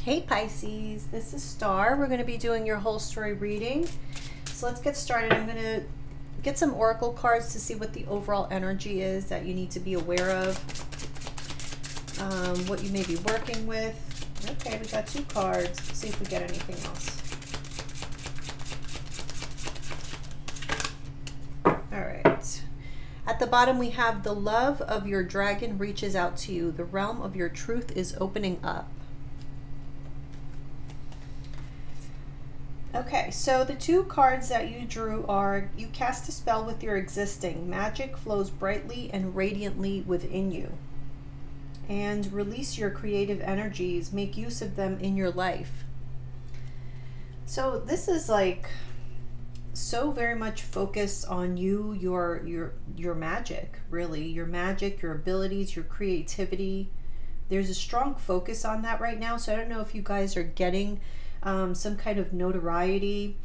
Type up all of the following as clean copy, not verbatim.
Hey Pisces, this is Star. We're going to be doing your whole story reading. So let's get started. I'm going to get some oracle cards to see what the overall energy is that you need to be aware of, what you may be working with. Okay, we got 2 cards. Let's see if we get anything else. All right. At the bottom we have the love of your dragon reaches out to you. The realm of your truth is opening up. Okay, so the 2 cards that you drew are, you cast a spell with your existing. Magic flows brightly and radiantly within you. And release your creative energies. Make use of them in your life. So this is like so very much focused on you, your magic, really. Your magic, your abilities, your creativity. There's a strong focus on that right now. So I don't know if you guys are getting some kind of notoriety.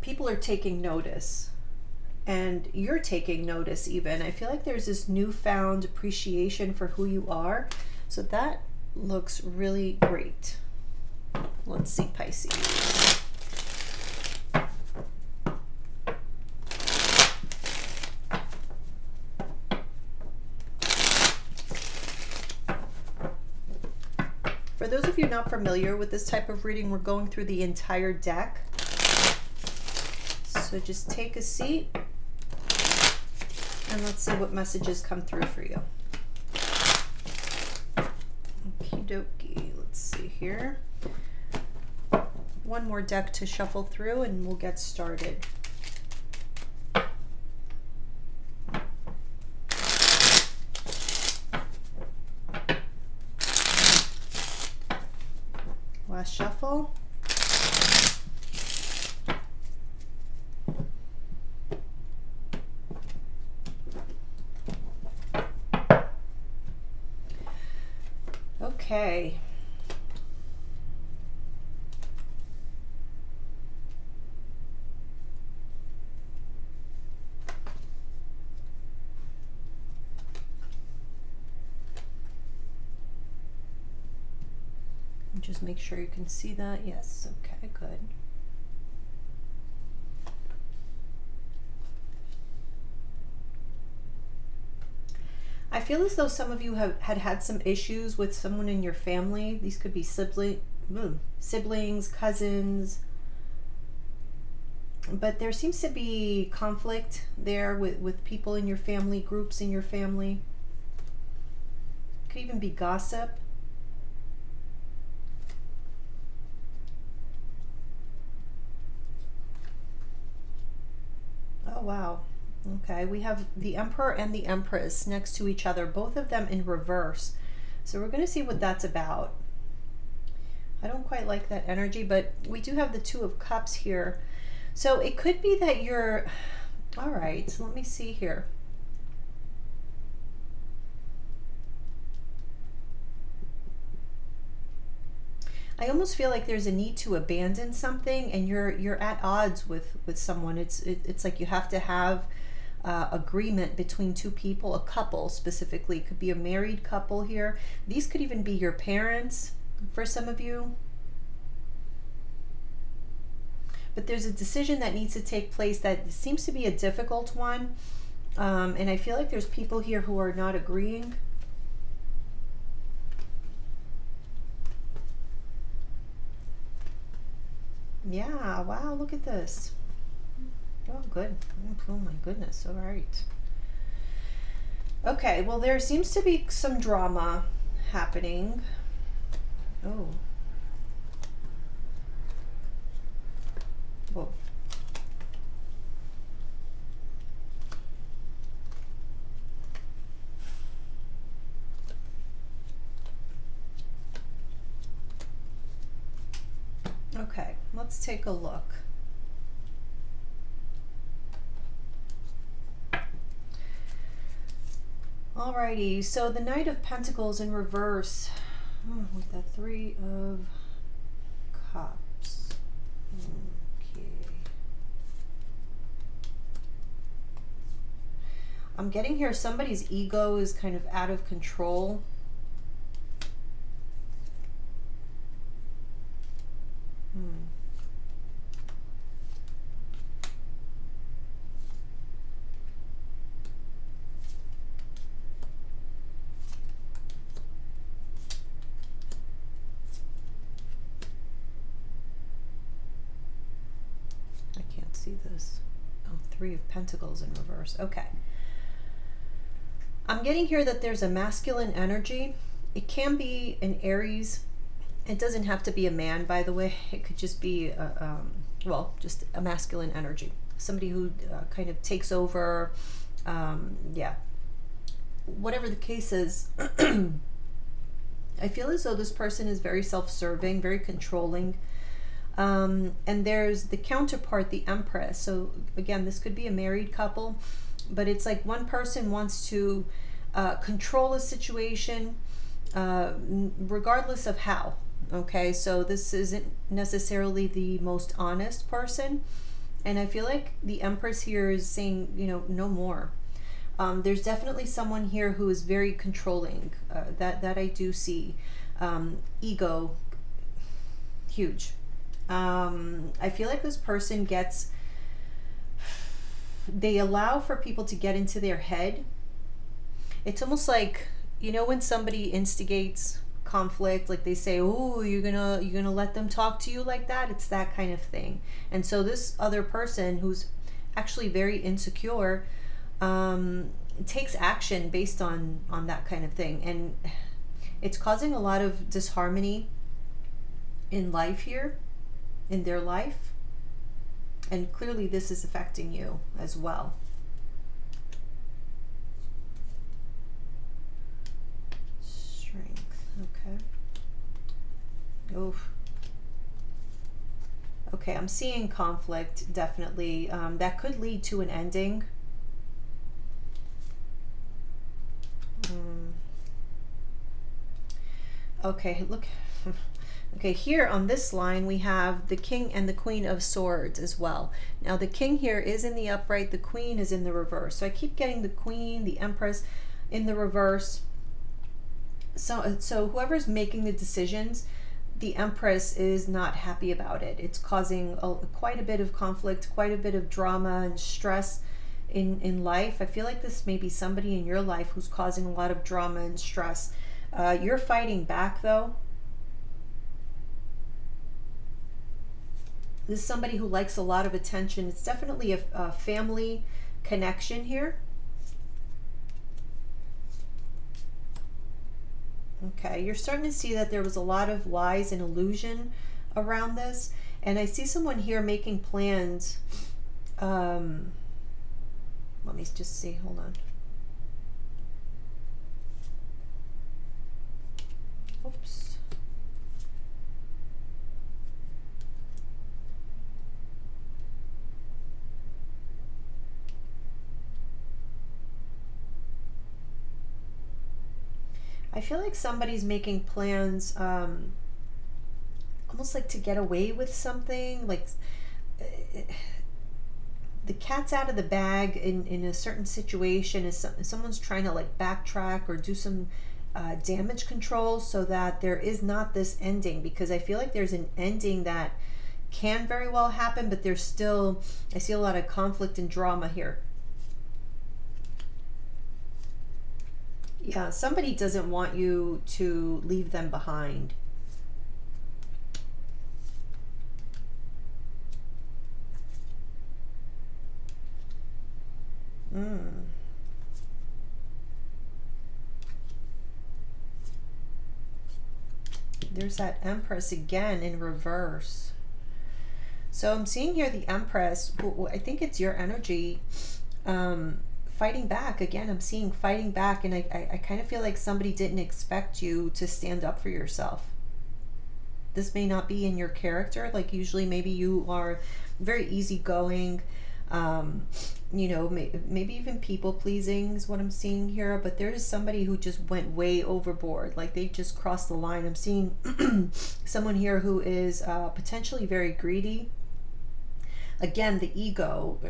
People are taking notice, and you're taking notice even. I feel like there's this newfound appreciation for who you are. So that looks really great. Let's see, Pisces. For those of you not familiar with this type of reading, we're going through the entire deck. So just take a seat and let's see what messages come through for you. Okie dokie. Let's see here. One more deck to shuffle through and we'll get started. Last shuffle. Okay. Just make sure you can see that. Yes, okay, good. I feel as though some of you have had some issues with someone in your family. These could be siblings, cousins. But there seems to be conflict there with people in your family, groups in your family. Could even be gossip. Oh, wow. Okay, we have the Emperor and the Empress next to each other, both of them in reverse. So we're going to see what that's about. I don't quite like that energy, but we do have the 2 of Cups here. So it could be that you're... All right, so let me see here. I almost feel like there's a need to abandon something, and you're at odds with someone. It's like you have to have agreement between 2 people, a couple specifically. Could be a married couple here. These could even be your parents for some of you. But there's a decision that needs to take place that seems to be a difficult one, and I feel like there's people here who are not agreeing. Yeah, wow, look at this. Oh, good. Oh my goodness, all right. Okay, well, there seems to be some drama happening. Oh. Whoa. Okay, let's take a look. Alrighty, so the Knight of Pentacles in reverse, with the 3 of Cups. Okay. I'm getting here somebody's ego is kind of out of control. see this. Oh, Three of Pentacles in reverse. Okay. I'm getting here that there's a masculine energy. It can be an Aries. It doesn't have to be a man, by the way. It could just be, well, just a masculine energy. Somebody who kind of takes over. Yeah. Whatever the case is, I feel as though this person is very self-serving, very controlling. And there's the counterpart, the Empress. So again, this could be a married couple, but it's like one person wants to control a situation regardless of how. Okay, so this isn't necessarily the most honest person. And I feel like the Empress here is saying, you know, no more. There's definitely someone here who is very controlling. That I do see. Ego, huge. I feel like this person they allow for people to get into their head. It's almost like, you know, when somebody instigates conflict, like they say, oh, you're gonna let them talk to you like that. It's that kind of thing. And so this other person, who's actually very insecure, takes action based on that kind of thing, and it's causing a lot of disharmony in life here, in their life, and clearly this is affecting you as well. Strength. Okay. Oof. Okay, I'm seeing conflict, definitely. That could lead to an ending. Okay, look. Okay, here on this line we have the King and the Queen of Swords as well. Now the King here is in the upright, the Queen is in the reverse. So I keep getting the Queen, the Empress in the reverse. So whoever's making the decisions, the Empress is not happy about it. It's causing quite a bit of conflict, quite a bit of drama and stress in life. I feel like this may be somebody in your life who's causing a lot of drama and stress. You're fighting back though. This is somebody who likes a lot of attention. It's definitely a family connection here. Okay, you're starting to see that there was a lot of lies and illusion around this. And I see someone here making plans. Let me just see, hold on. Oops. I feel like somebody's making plans, almost like to get away with something, like the cat's out of the bag in a certain situation. Is someone's trying to like backtrack or do some damage control so that there is not this ending, because I feel like there's an ending that can very well happen, but there's still, I see a lot of conflict and drama here. Yeah, somebody doesn't want you to leave them behind. There's that Empress again in reverse. So I'm seeing here the Empress, I think it's your energy, fighting back. Again, I'm seeing fighting back, and I kind of feel like somebody didn't expect you to stand up for yourself. This may not be in your character. Like usually maybe you are very easygoing, you know, maybe even people-pleasing is what I'm seeing here, but there is somebody who just went way overboard. Like they just crossed the line. I'm seeing someone here who is potentially very greedy. Again, the ego,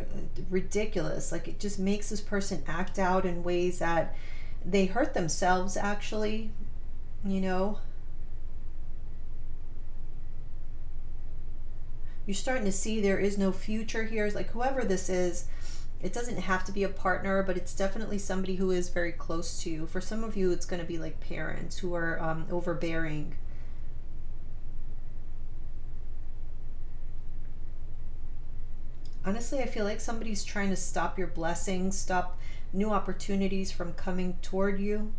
ridiculous. Like it just makes this person act out in ways that they hurt themselves, actually, you know. You're starting to see there is no future here. It's like whoever this is, it doesn't have to be a partner, but it's definitely somebody who is very close to you. For some of you, it's going to be like parents who are overbearing. Honestly, I feel like somebody's trying to stop your blessings, stop new opportunities from coming toward you.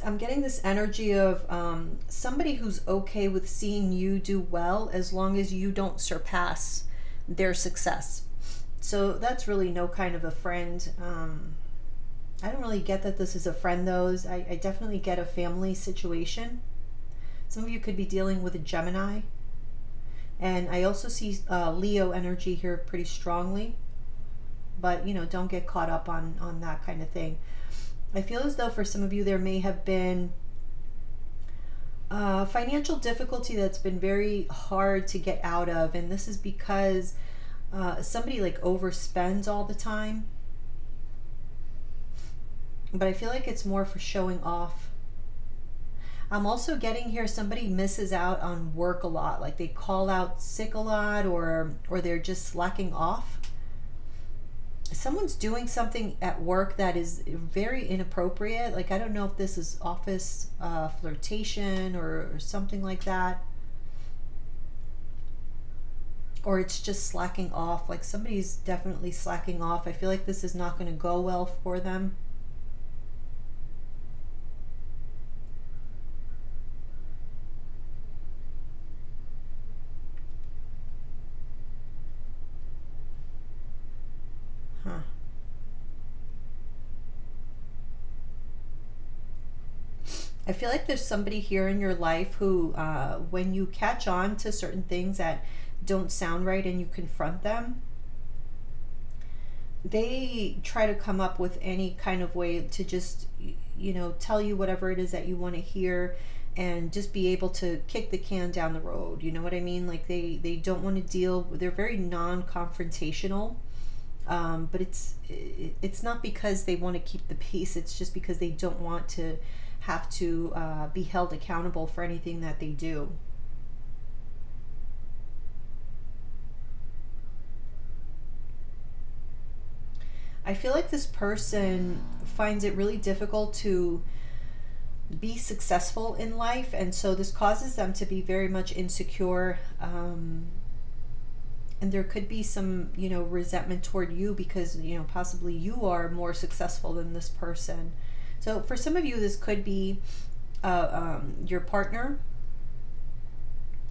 I'm getting this energy of somebody who's okay with seeing you do well as long as you don't surpass their success. So that's really no kind of a friend. I don't really get that this is a friend, though. I definitely get a family situation. Some of you could be dealing with a Gemini. And I also see Leo energy here pretty strongly. But, you know, don't get caught up on that kind of thing. I feel as though for some of you there may have been financial difficulty that's been very hard to get out of. And this is because somebody like overspends all the time. But I feel like it's more for showing off. I'm also getting here somebody misses out on work a lot. Like they call out sick a lot, or they're just slacking off. Someone's doing something at work that is very inappropriate. Like I don't know if this is office flirtation or something like that. Or it's just slacking off. Like somebody's definitely slacking off. I feel like this is not going to go well for them. I feel like there's somebody here in your life who, when you catch on to certain things that don't sound right and you confront them, they try to come up with any kind of way to just, you know, tell you whatever it is that you want to hear and just be able to kick the can down the road. You know what I mean? Like they don't want to deal, they're very non-confrontational. But it's not because they want to keep the peace. It's just because they don't want to have to be held accountable for anything that they do. I feel like this person finds it really difficult to be successful in life, and so this causes them to be very much insecure. And there could be some, you know, resentment toward you because, you know, possibly you are more successful than this person. So for some of you, this could be your partner,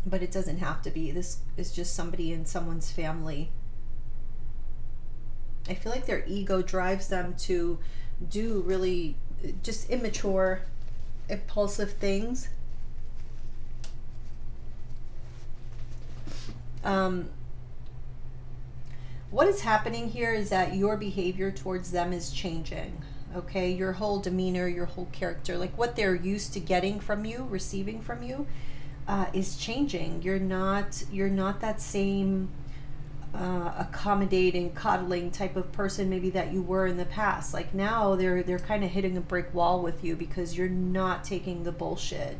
but it doesn't have to be. This is just somebody in someone's family. I feel like their ego drives them to do really just immature, impulsive things. What is happening here is that your behavior towards them is changing. Okay, your whole demeanor, your whole character, like what they're used to getting from you, receiving from you, is changing. You're not that same accommodating, coddling type of person maybe that you were in the past. Like now they're kind of hitting a brick wall with you because you're not taking the bullshit.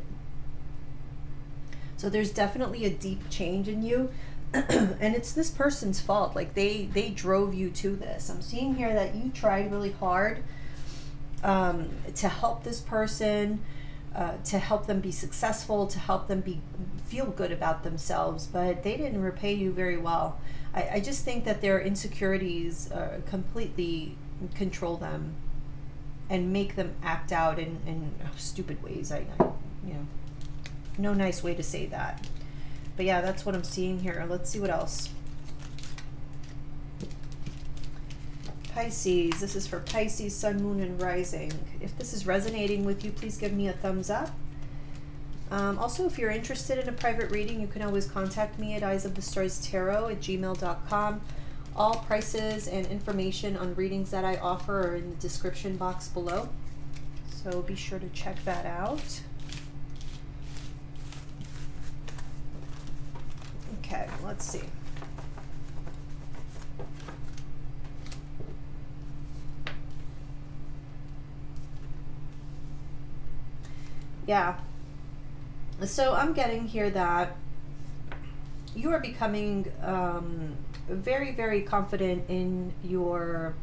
So there's definitely a deep change in you. And it's this person's fault. Like they drove you to this. I'm seeing here that you tried really hard to help this person, to help them be successful, to help them feel good about themselves, but they didn't repay you very well. I just think that their insecurities completely control them and make them act out in stupid ways. I you know, no nice way to say that. But yeah, that's what I'm seeing here. Let's see what else. Pisces. This is for Pisces, Sun, Moon, and Rising. If this is resonating with you, please give me a thumbs up. Also, if you're interested in a private reading, you can always contact me at eyesofthestorstarot@gmail.com. All prices and information on readings that I offer are in the description box below. So be sure to check that out. Okay, let's see. Yeah. So I'm getting here that you are becoming very, very confident in your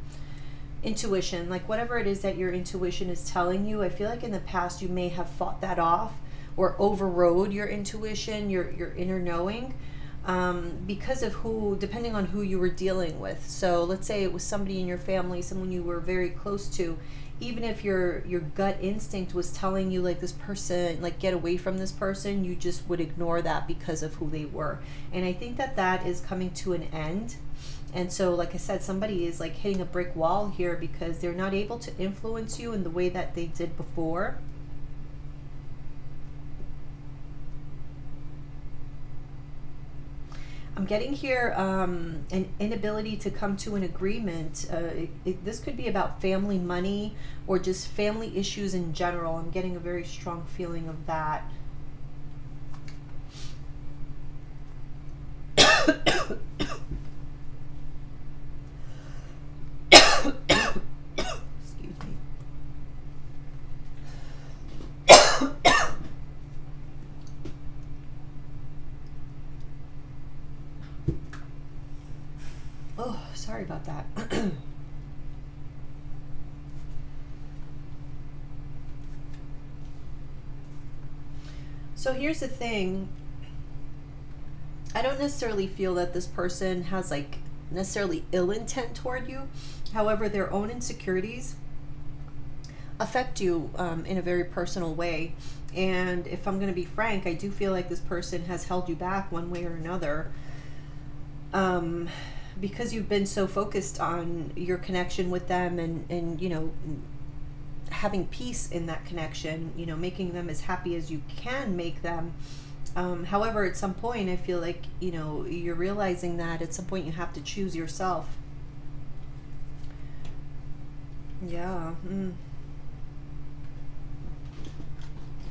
intuition. Like whatever it is that your intuition is telling you, I feel like in the past you may have fought that off or overrode your intuition, your inner knowing. because of depending on who you were dealing with. So let's say it was somebody in your family, someone you were very close to. Even if your gut instinct was telling you like this person, like get away from this person, you just would ignore that because of who they were. And I think that that is coming to an end. And so, like I said, somebody is like hitting a brick wall here because they're not able to influence you in the way that they did before. I'm getting here an inability to come to an agreement. This could be about family money or just family issues in general. I'm getting a very strong feeling of that. Excuse me. Oh, sorry about that. So here's the thing. I don't necessarily feel that this person has like necessarily ill intent toward you. However, their own insecurities affect you in a very personal way. And if I'm going to be frank, I do feel like this person has held you back one way or another. Because you've been so focused on your connection with them and you know, having peace in that connection, you know, making them as happy as you can make them. However, at some point, I feel like, you know, you're realizing that at some point you have to choose yourself. Yeah.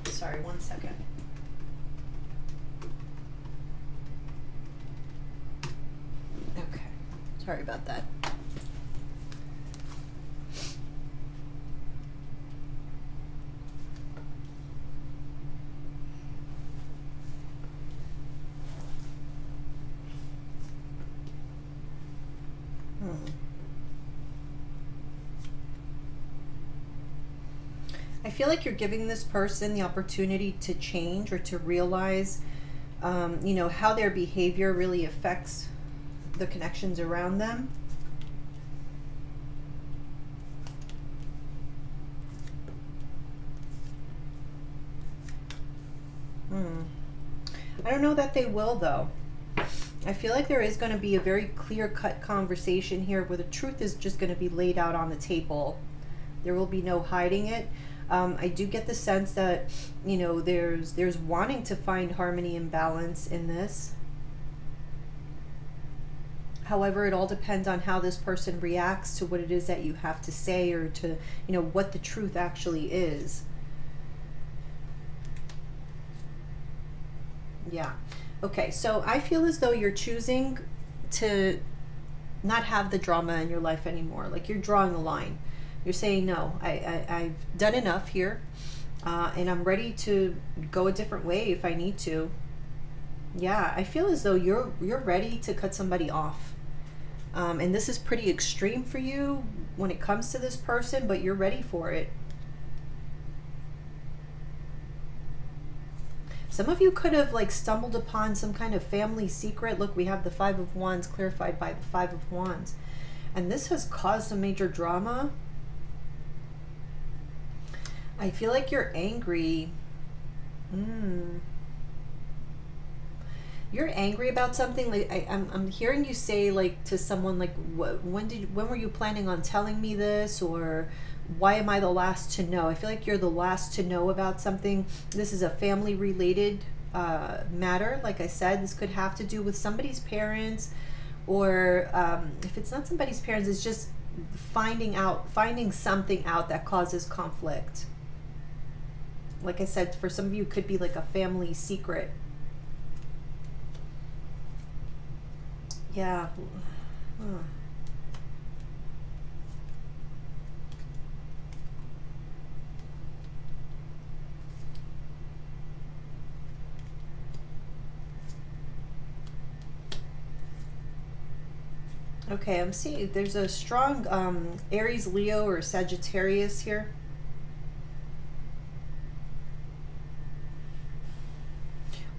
Sorry, one second. Okay. Sorry about that. I feel like you're giving this person the opportunity to change or to realize, you know, how their behavior really affects the connections around them. I don't know that they will, though. I feel like there is going to be a very clear-cut conversation here where the truth is just going to be laid out on the table. There will be no hiding it. I do get the sense that, you know, there's wanting to find harmony and balance in this. However, it all depends on how this person reacts to what it is that you have to say, or to, you know, what the truth actually is. Yeah. Okay, so I feel as though you're choosing to not have the drama in your life anymore. Like, you're drawing a line. You're saying, no, I've done enough here, and I'm ready to go a different way if I need to. Yeah, I feel as though you're ready to cut somebody off. And this is pretty extreme for you when it comes to this person, but you're ready for it. Some of you could have like stumbled upon some kind of family secret. Look, we have the Five of Wands clarified by the Five of Wands. And this has caused some major drama. I feel like you're angry. You're angry about something. Like I'm hearing you say like to someone like, when were you planning on telling me this? Or why am I the last to know? I feel like you're the last to know about something. This is a family related matter. Like I said, this could have to do with somebody's parents, or if it's not somebody's parents, it's just finding something out that causes conflict. Like I said, for some of you, it could be like a family secret. Yeah. Okay, I'm seeing there's a strong Aries, Leo, or Sagittarius here.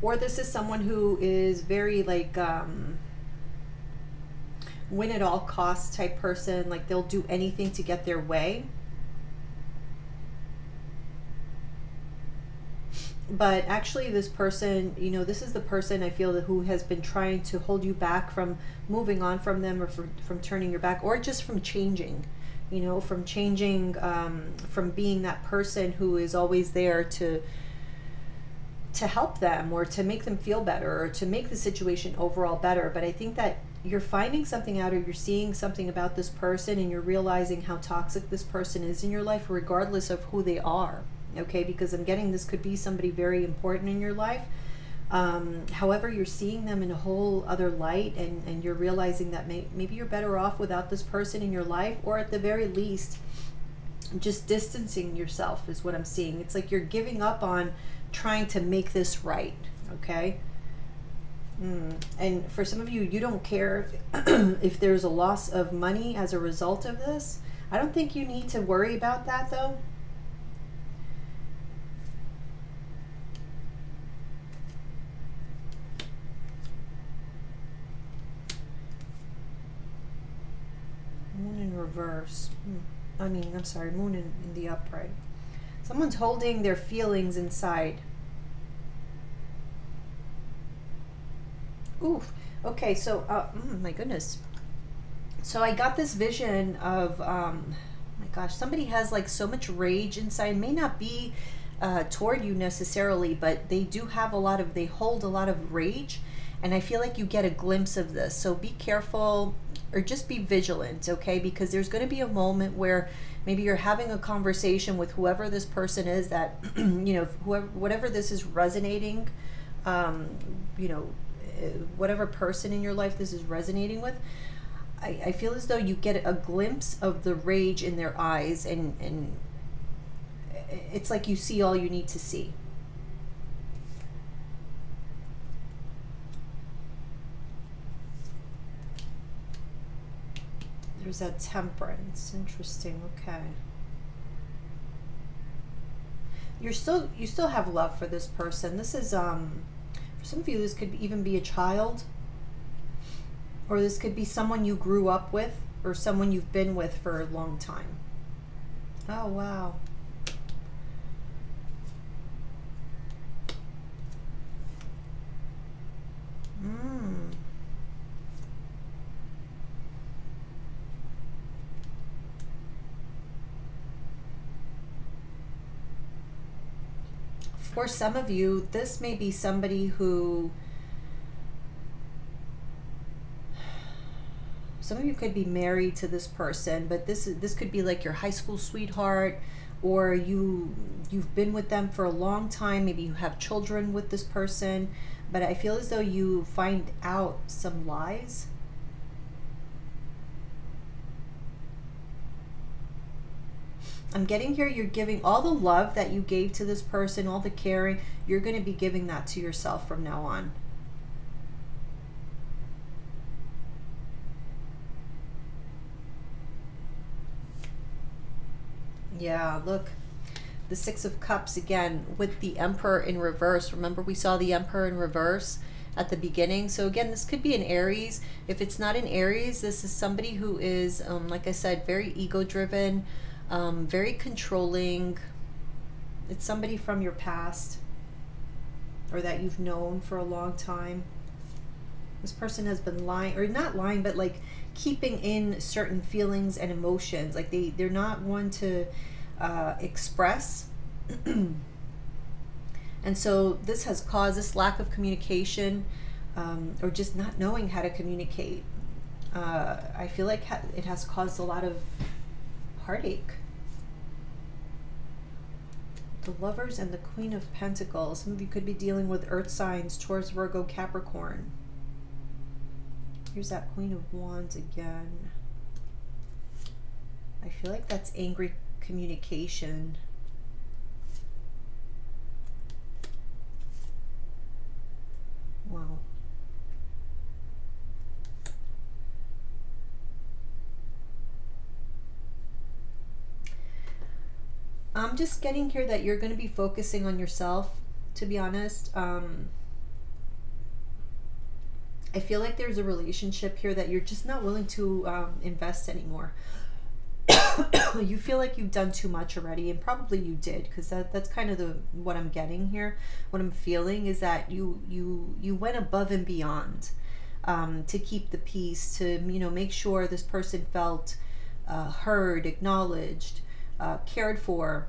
Or this is someone who is very like win at all costs type person, like they'll do anything to get their way. But actually this person, you know, this is the person I feel that who has been trying to hold you back from moving on from them, or from turning your back, or just from changing, you know, from changing, from being that person who is always there to help them, or to make them feel better, or to make the situation overall better. But I think that you're finding something out, or you're seeing something about this person, and you're realizing how toxic this person is in your life, regardless of who they are. Okay, because I'm getting this could be somebody very important in your life. However, you're seeing them in a whole other light, and you're realizing that maybe you're better off without this person in your life, or at the very least, just distancing yourself is what I'm seeing. It's like you're giving up on trying to make this right, okay? And for some of you, you don't care if there's a loss of money as a result of this. I don't think you need to worry about that, though. Moon in reverse. I mean, I'm sorry, moon in the upright. Someone's holding their feelings inside. Oof. Okay, so, my goodness. So I got this vision of, my gosh, somebody has like so much rage inside. It may not be toward you necessarily, but they do have they hold a lot of rage. And I feel like you get a glimpse of this. So be careful, or just be vigilant, okay? Because there's going to be a moment where maybe you're having a conversation with whoever this person is that, you know, whatever this is resonating, you know, whatever person in your life this is resonating with, I feel as though you get a glimpse of the rage in their eyes, and it's like you see all you need to see. There's that Temperance. Interesting. Okay. You still have love for this person. This is for some of you, this could even be a child, or this could be someone you grew up with, or someone you've been with for a long time. Oh wow. For some of you, this may be somebody who, some of you could be married to this person, but this could be like your high school sweetheart, or you've been with them for a long time. Maybe you have children with this person, but I feel as though you find out some lies. I'm getting here, you're giving all the love that you gave to this person, all the caring, you're going to be giving that to yourself from now on. Yeah, look, the Six of Cups again with the Emperor in reverse. Remember, we saw the Emperor in reverse at the beginning. So again, this could be an Aries. If it's not an Aries, this is somebody who is, like I said, very ego-driven, very controlling. It's somebody from your past, or that you've known for a long time. This person has been lying, or not lying, but like keeping in certain feelings and emotions. Like they're not one to express. And so this has caused this lack of communication, or just not knowing how to communicate. I feel like it has caused a lot of heartache. The Lovers and the Queen of Pentacles. Some of you could be dealing with earth signs, Taurus, Virgo, Capricorn. Here's that Queen of Wands again. I feel like that's angry communication. Wow. I'm just getting here that you're going to be focusing on yourself, to be honest. I feel like there's a relationship here that you're just not willing to invest anymore. You feel like you've done too much already, and probably you did, because that's kind of the what I'm getting here. What I'm feeling is that you went above and beyond to keep the peace, to make sure this person felt heard, acknowledged, cared for.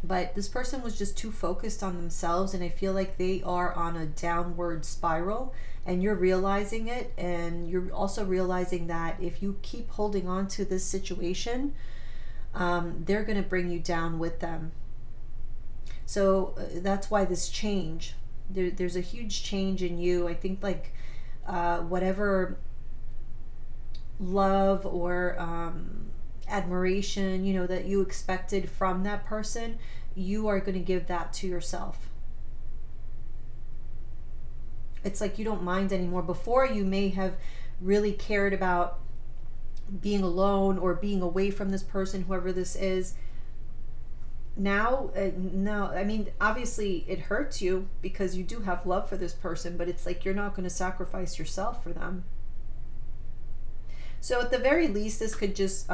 But this person was just too focused on themselves, and I feel like they are on a downward spiral, and you're realizing it, and you're also realizing that if you keep holding on to this situation, they're going to bring you down with them. So that's why this change, there's a huge change in you. I think like whatever love or admiration, that you expected from that person, you are going to give that to yourself. It's like you don't mind anymore. Before, you may have really cared about being alone or being away from this person, whoever this is. Now, no, I mean, obviously it hurts you because you do have love for this person, but it's like you're not going to sacrifice yourself for them. So at the very least, this could just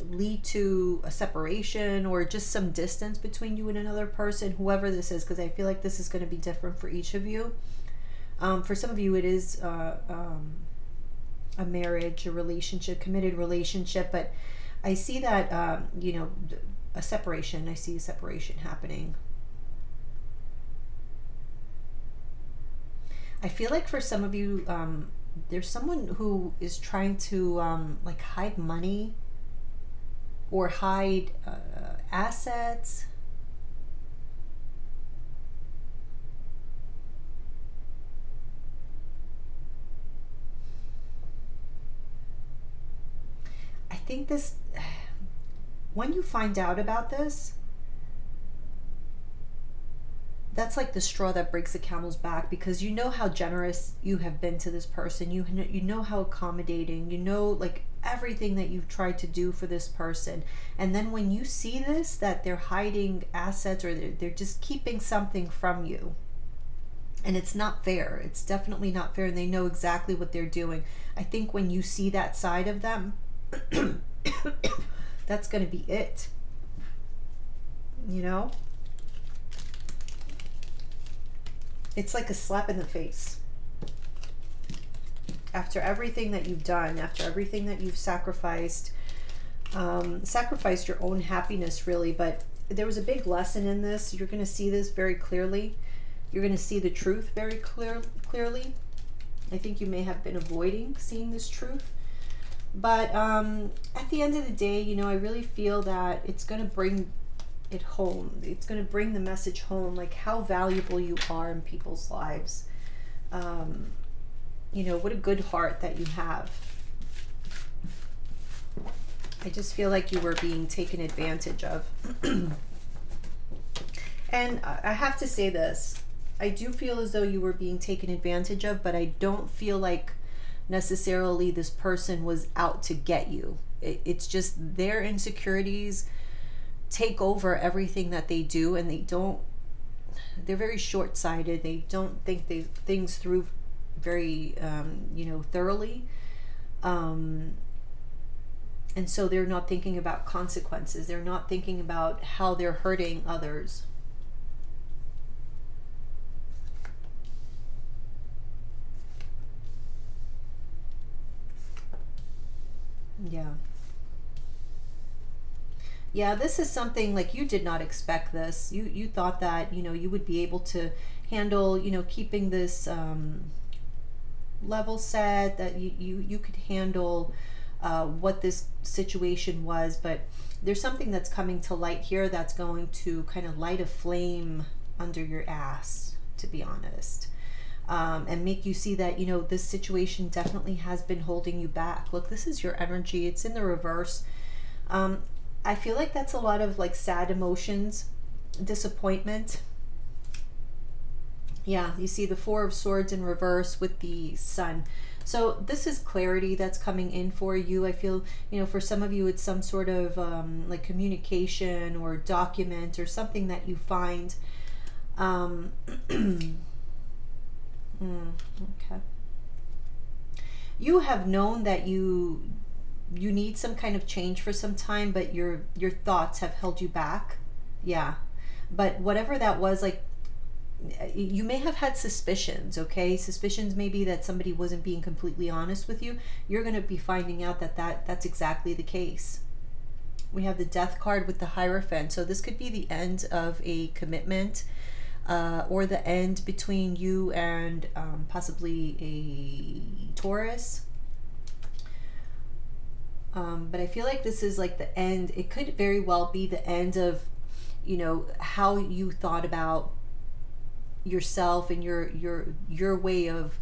lead to a separation or just some distance between you and another person, whoever this is, because I feel like this is going to be different for each of you. For some of you, it is a marriage, a relationship, committed relationship, but I see that, a separation. I see a separation happening. I feel like for some of you, there's someone who is trying to like hide money or hide assets. I think this, when you find out about this, that's like the straw that breaks the camel's back, because you know how generous you have been to this person. You know how accommodating, like everything that you've tried to do for this person. And then when you see this, that they're hiding assets or they're just keeping something from you, and it's not fair. It's definitely not fair, and they know exactly what they're doing. I think when you see that side of them, that's going to be it. It's like a slap in the face. After everything that you've done, after everything that you've sacrificed your own happiness, really. But there was a big lesson in this. You're going to see this very clearly. You're going to see the truth very clearly. I think you may have been avoiding seeing this truth. But at the end of the day, I really feel that it's going to bring it home. It's going to bring the message home, like how valuable you are in people's lives. What a good heart that you have. I just feel like you were being taken advantage of. And I have to say this. I do feel as though you were being taken advantage of, but I don't feel like necessarily this person was out to get you. It's just their insecurities take over everything that they do, and they're very short-sighted. They don't think things through very thoroughly, and so they're not thinking about consequences. They're not thinking about how they're hurting others. Yeah, this is something like you did not expect this. You thought that, you would be able to handle, keeping this level set, that you could handle what this situation was. But there's something that's coming to light here that's going to kind of light a flame under your ass, to be honest. And make you see that, this situation definitely has been holding you back. Look, this is your energy. It's in the reverse. I feel like that's a lot of like sad emotions, disappointment. Yeah, you see the Four of Swords in reverse with the Sun. So this is clarity that's coming in for you. I feel, for some of you, it's some sort of like communication or document or something that you find. Okay. you have known that you need some kind of change for some time, but your thoughts have held you back. Yeah. But whatever that was, like, you may have had suspicions, okay? Suspicions maybe that somebody wasn't being completely honest with you. You're going to be finding out that that's exactly the case. We have the Death card with the Hierophant. So this could be the end of a commitment, or the end between you and possibly a Taurus. But I feel like this is like the end. It could very well be the end of, you know, how you thought about yourself and your way of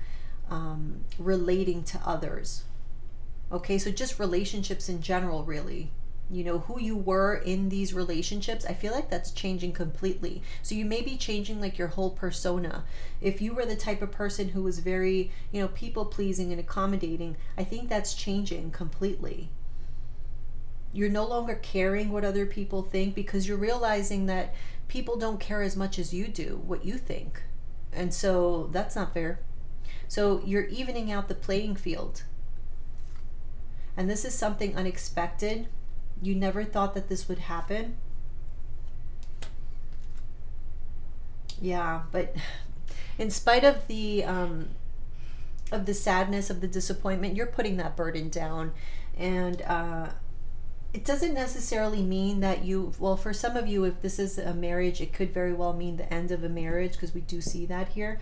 relating to others. Okay, so just relationships in general, really. You know, who you were in these relationships, I feel like that's changing completely. So you may be changing like your whole persona. If you were the type of person who was very, you know, people pleasing and accommodating, I think that's changing completely. You're no longer caring what other people think, because you're realizing that people don't care as much as you do what you think. And so that's not fair. So you're evening out the playing field. And this is something unexpected. You never thought that this would happen. Yeah, but in spite of the sadness, of the disappointment, you're putting that burden down. And it doesn't necessarily mean that you, well, for some of you, if this is a marriage, it could very well mean the end of a marriage, because we do see that here.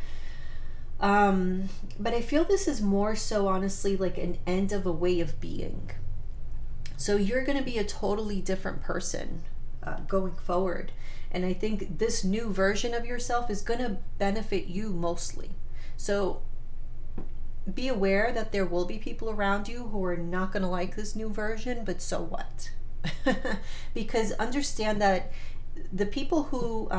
But I feel this is more so, honestly, like an end of a way of being. So you're going to be a totally different person going forward. And I think this new version of yourself is going to benefit you mostly. So be aware that there will be people around you who are not going to like this new version, but so what? Because understand that the people who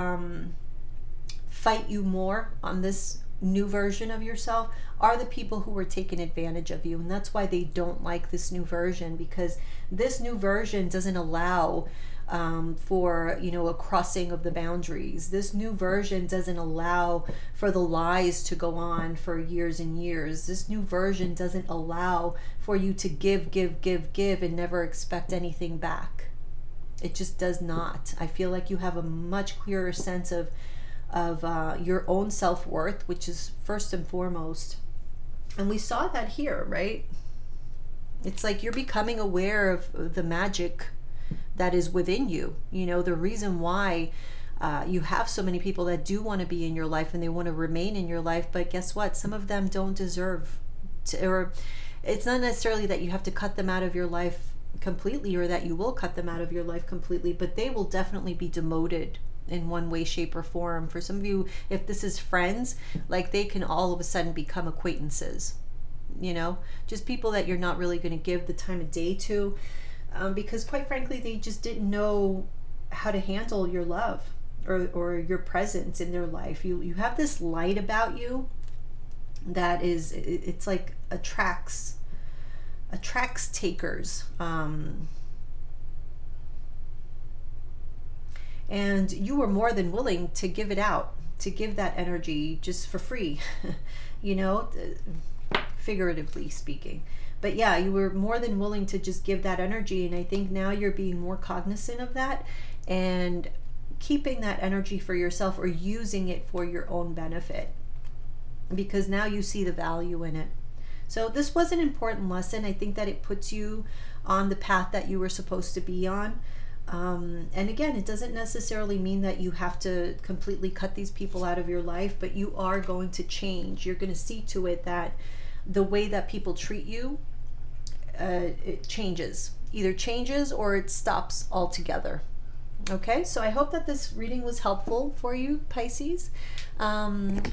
fight you more on this new version of yourself are the people who were taking advantage of you. And that's why they don't like this new version, because this new version doesn't allow for, you know, a crossing of the boundaries. This new version doesn't allow for the lies to go on for years and years. This new version doesn't allow for you to give and never expect anything back. It just does not. I feel like you have a much clearer sense of your own self-worth, which is first and foremost. And we saw that here, right? It's like you're becoming aware of the magic that is within you. You know, the reason why you have so many people that do want to be in your life and they want to remain in your life, but guess what? Some of them don't deserve to, or it's not necessarily that you have to cut them out of your life completely, or that you will cut them out of your life completely, but they will definitely be demoted in one way, shape, or form. For some of you, if this is friends, like they can all of a sudden become acquaintances, you know, just people that you're not really going to give the time of day to, because quite frankly, they just didn't know how to handle your love or your presence in their life. You have this light about you that is, it's like attracts takers. And you were more than willing to give it out, to give that energy just for free, you know, figuratively speaking. But yeah, you were more than willing to just give that energy. And I think now you're being more cognizant of that and keeping that energy for yourself, or using it for your own benefit, because now you see the value in it. So this was an important lesson. I think that it puts you on the path that you were supposed to be on. And again, it doesn't necessarily mean that you have to completely cut these people out of your life, but you are going to change. You're going to see to it that the way that people treat you, it changes. Either changes or it stops altogether. Okay, so I hope that this reading was helpful for you, Pisces. Again,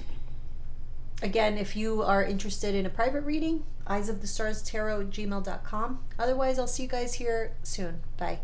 if you are interested in a private reading, eyesofthestarstarot@gmail.com. Otherwise, I'll see you guys here soon. Bye.